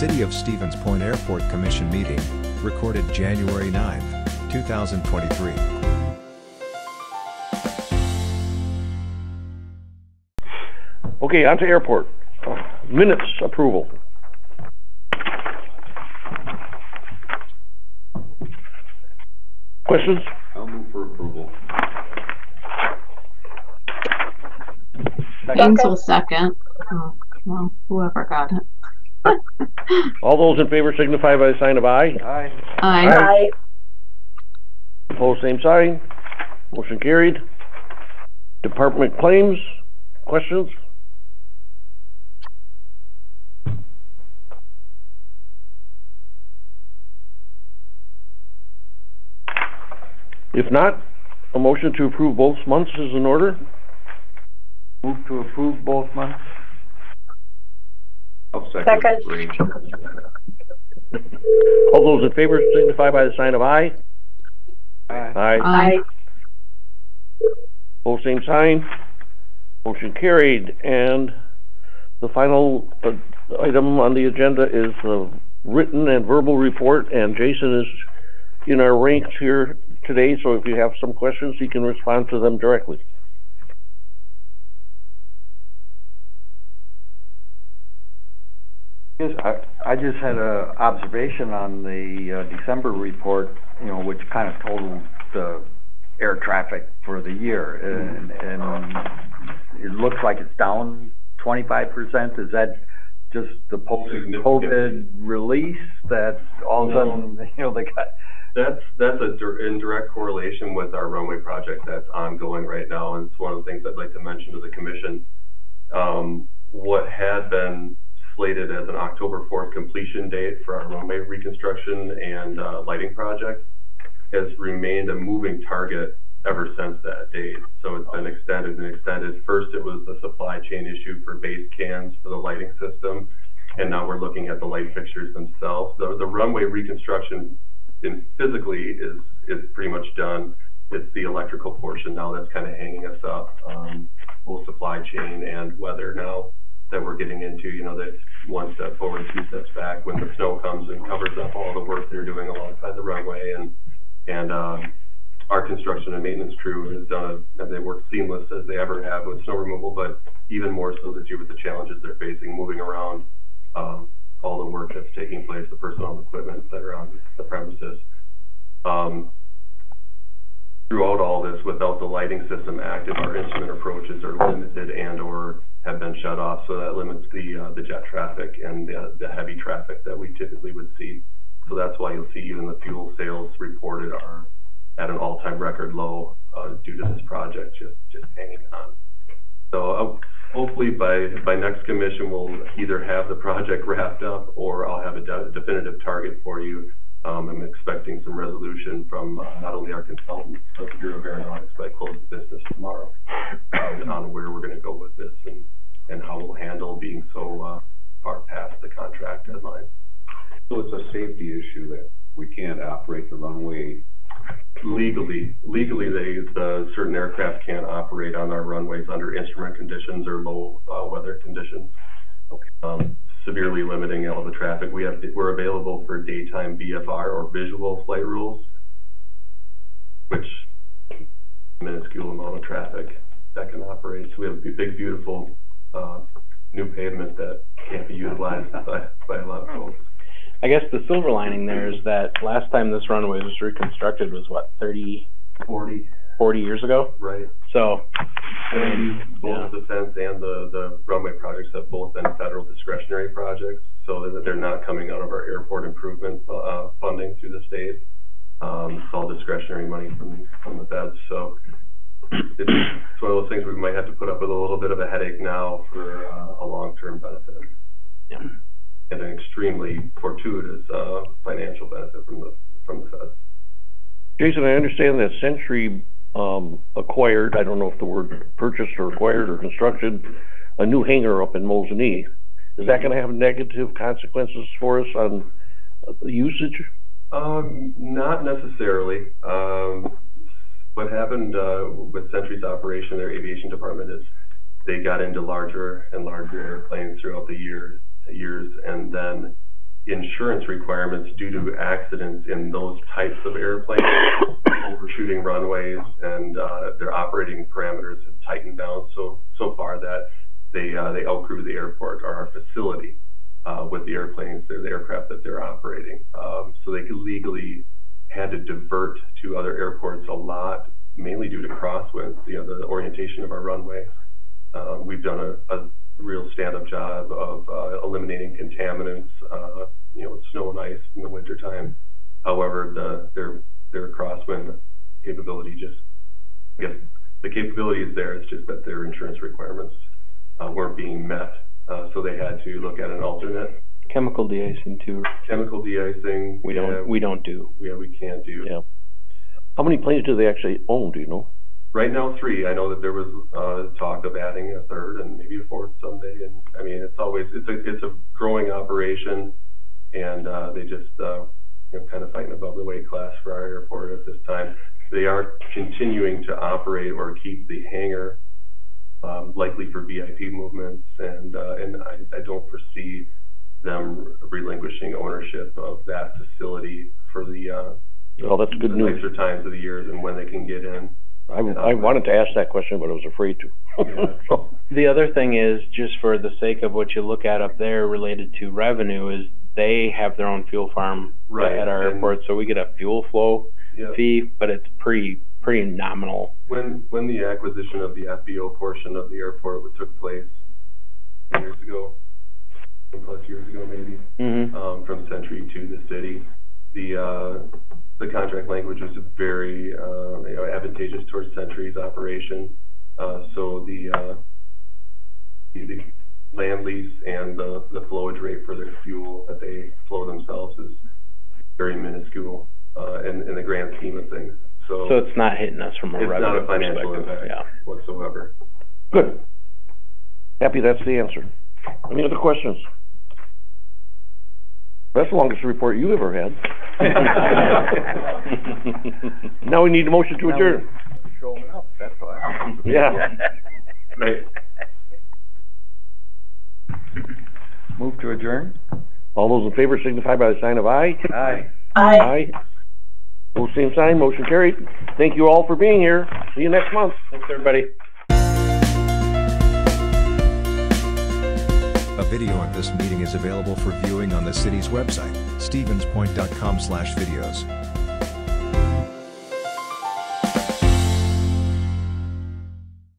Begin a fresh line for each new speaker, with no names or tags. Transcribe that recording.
City of Stevens Point Airport Commission meeting, recorded January 9, 2023.
Okay, on to airport. Minutes approval. Questions?
I'll move for approval.
Ainsel second. Oh, well, whoever got it.
All those in favor signify by the sign of aye.
Aye.
Aye.
Opposed, same sign. Motion carried. Department claims. Questions? If not, a motion to approve both months is in order.
Move to approve both months. I'll
Second.
Great.
All those in favor signify by the sign of aye.
Aye.
Aye.
Both same sign. Motion carried. And the final item on the agenda is the written and verbal report. And Jason is in our ranks here today, so if you have some questions, he can respond to them directly.
I just had a observation on the December report, which kind of totaled the air traffic for the year, and it looks like it's down 25%. Is that just the post-COVID release that all of a sudden, they got?
That's in direct correlation with our runway project that's ongoing right now, and it's one of the things I'd like to mention to the commission. What had been slated as an October 4th completion date for our runway reconstruction and lighting project has remained a moving target ever since that date. So it's been extended and extended. First, it was the supply chain issue for base cans for the lighting system, and now we're looking at the light fixtures themselves. The runway reconstruction physically is pretty much done. It's the electrical portion now that's kind of hanging us up. Both supply chain and weather now that we're getting into, that's one step forward, two steps back. When the snow comes and covers up all the work they're doing alongside the runway, and our construction and maintenance crew has done they work seamless as they ever have with snow removal, but even more so this year with the challenges they're facing, moving around all the work that's taking place, the personnel and equipment that are on the premises. Throughout all this, without the lighting system active, our instrument approaches are limited and or have been shut off, so that limits the jet traffic and the heavy traffic that we typically would see. So that's why you'll see even the fuel sales reported are at an all-time record low due to this project just hanging on. So hopefully by next commission we'll either have the project wrapped up or I'll have a definitive target for you. I'm expecting some resolution from not only our consultants, but the Bureau of Aeronautics by close of business tomorrow on where we're going to go with this and how we'll handle being so far past the contract deadline.
So it's a safety issue that we can't operate the runway.
Legally, the certain aircraft can't operate on our runways under instrument conditions or low weather conditions. Okay. Severely limiting all the traffic. We're available for daytime VFR or visual flight rules, which minuscule amount of traffic that can operate. So we have a big, beautiful new pavement that can't be utilized by a lot of folks.
I guess the silver lining there is that last time this runway was reconstructed was what, 40 years ago?
Right.
So,
both the defense and the runway projects have both been federal discretionary projects, so that they're not coming out of our airport improvement funding through the state. It's all discretionary money from the feds. So it's one of those things we might have to put up with a little bit of a headache now for a long-term benefit. Yeah. And an extremely fortuitous financial benefit from the feds.
Jason, I understand that Century acquired, I don't know if the word purchased or acquired or constructed, a new hangar up in Mosinee. Is that going to have negative consequences for us on the usage?
Not necessarily. What happened with Century's operation, their aviation department, is they got into larger and larger airplanes throughout the years, and then insurance requirements due to accidents in those types of airplanes, overshooting runways, and their operating parameters have tightened down so far that they outgrew the airport or our facility with the airplanes, the aircraft that they're operating. So they legally had to divert to other airports a lot, mainly due to crosswinds, the orientation of our runway. We've done a real stand-up job of eliminating contaminants, snow and ice in the wintertime. However, their crosswind capability I guess the capability is there, it's just that their insurance requirements weren't being met. So they had to look at an alternate.
Chemical de-icing too.
Chemical de-icing.
We don't do.
Yeah, we can't do.
Yeah. How many planes do they actually own, do you know?
Right now, 3. I know that there was talk of adding a 3rd and maybe a 4th someday. And I mean, it's a growing operation, and they just kind of fighting above the weight class for our airport at this time. They are continuing to operate or keep the hangar likely for VIP movements, and I don't foresee them relinquishing ownership of that facility for the
that's good news.
extra times of the years and when they can get in.
I wanted to ask that question, but I was afraid to. So,
The other thing is, just for the sake of what you look at up there related to revenue, is they have their own fuel farm
Right,
at our
and-
airport, so we get a fuel flow
Yeah.
fee, but it's pretty nominal.
When the acquisition of the FBO portion of the airport took place years ago, plus years ago maybe,
Mm-hmm.
from Century to the city, the contract language was very advantageous towards Century's operation. So the land lease and the flowage rate for their fuel that they flow themselves is very minuscule in the grand scheme of things. So
it's not hitting us from a
it's
revenue
not a financial
perspective.
impact
Yeah.
whatsoever.
good. Happy that's the answer. Any other questions? That's the longest report you ever had. Now we need a motion to adjourn.
Showing up, that's all.
Yeah.
Right.
Move to adjourn?
All those in favor signify by the sign of aye.
Aye.
Aye. Both same sign, motion carried. Thank you all for being here. See you next month.
Thanks, everybody.
A video of this meeting is available for viewing on the city's website, stevenspoint.com/videos.